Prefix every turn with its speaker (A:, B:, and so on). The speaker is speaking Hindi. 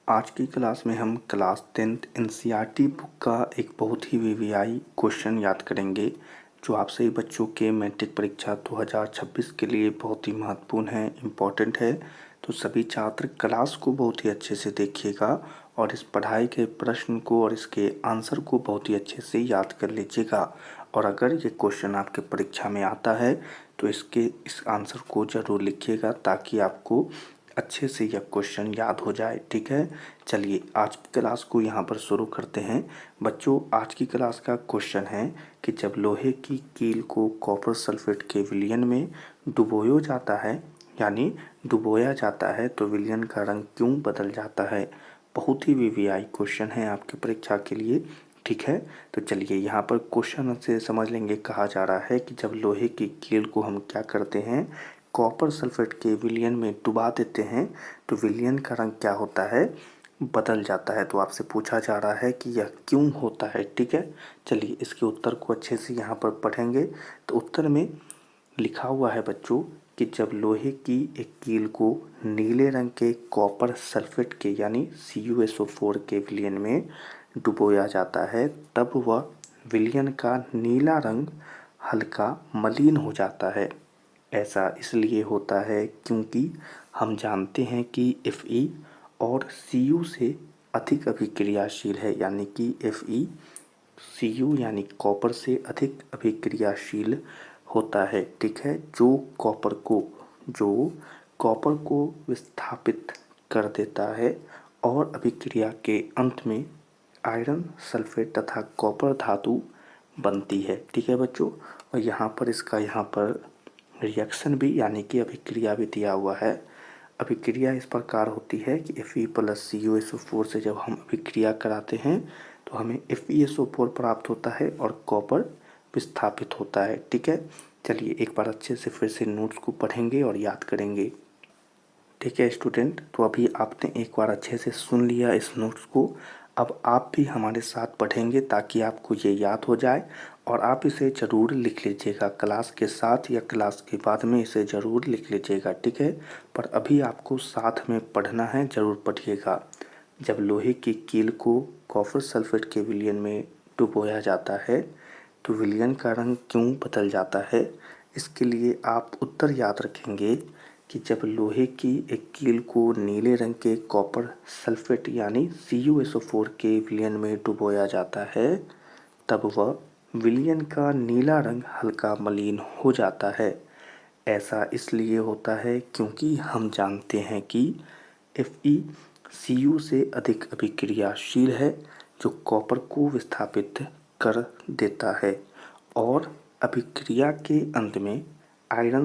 A: आज की क्लास में हम क्लास 10th एनसीईआरटी बुक का एक बहुत ही वीवीआई क्वेश्चन याद करेंगे जो आप सभी बच्चों के मैट्रिक परीक्षा 2026 के लिए बहुत ही महत्वपूर्ण है, इम्पोर्टेंट है। तो सभी छात्र क्लास को बहुत ही अच्छे से देखिएगा और इस पढ़ाई के प्रश्न को और इसके आंसर को बहुत ही अच्छे से याद कर लीजिएगा। और अगर ये क्वेश्चन आपके परीक्षा में आता है तो इस आंसर को ज़रूर लिखिएगा ताकि आपको अच्छे से यह क्वेश्चन याद हो जाए। ठीक है, चलिए आज की क्लास को यहाँ पर शुरू करते हैं। बच्चों, आज की क्लास का क्वेश्चन है कि जब लोहे की कील को कॉपर सल्फेट के विलयन में डुबोया जाता है तो विलयन का रंग क्यों बदल जाता है। बहुत ही वीवीआई क्वेश्चन है आपकी परीक्षा के लिए। ठीक है, तो चलिए यहाँ पर क्वेश्चन से समझ लेंगे। कहा जा रहा है कि जब लोहे की कील को हम क्या करते हैं, कॉपर सल्फेट के विलयन में डुबा देते हैं तो विलयन का रंग क्या होता है, बदल जाता है। तो आपसे पूछा जा रहा है कि यह क्यों होता है। ठीक है, चलिए इसके उत्तर को अच्छे से यहाँ पर पढ़ेंगे। तो उत्तर में लिखा हुआ है बच्चों कि जब लोहे की एक कील को नीले रंग के कॉपर सल्फेट के यानी CuSO4 के विलयन में डुबोया जाता है तब वह विलयन का नीला रंग हल्का मलिन हो जाता है। ऐसा इसलिए होता है क्योंकि हम जानते हैं कि Fe और Cu से अधिक अभिक्रियाशील है, यानी कि Fe Cu यानी कॉपर से अधिक अभिक्रियाशील होता है। ठीक है, जो कॉपर को विस्थापित कर देता है और अभिक्रिया के अंत में आयरन सल्फेट तथा कॉपर धातु बनती है। ठीक है बच्चों, और यहाँ पर रिएक्शन भी यानी कि अभिक्रिया भी दिया हुआ है। अभिक्रिया इस प्रकार होती है कि Fe प्लस CuSO4 से जब हम अभिक्रिया कराते हैं तो हमें FeSO4 प्राप्त होता है और कॉपर विस्थापित होता है। ठीक है, चलिए एक बार अच्छे से फिर से नोट्स को पढ़ेंगे और याद करेंगे। ठीक है स्टूडेंट, तो अभी आपने एक बार अच्छे से सुन लिया इस नोट्स को। अब आप भी हमारे साथ पढ़ेंगे ताकि आपको ये याद हो जाए और आप इसे ज़रूर लिख लीजिएगा। क्लास के साथ या क्लास के बाद में इसे ज़रूर लिख लीजिएगा। ठीक है, पर अभी आपको साथ में पढ़ना है, ज़रूर पढ़िएगा। जब लोहे की कील को कॉपर सल्फेट के विलयन में डुबोया जाता है तो विलयन का रंग क्यों बदल जाता है। इसके लिए आप उत्तर याद रखेंगे कि जब लोहे की एक कील को नीले रंग के कॉपर सल्फेट यानी CuSO4 के विलयन में डुबोया जाता है तब वह विलयन का नीला रंग हल्का मलिन हो जाता है। ऐसा इसलिए होता है क्योंकि हम जानते हैं कि Fe Cu से अधिक अभिक्रियाशील है जो कॉपर को विस्थापित कर देता है और अभिक्रिया के अंत में आयरन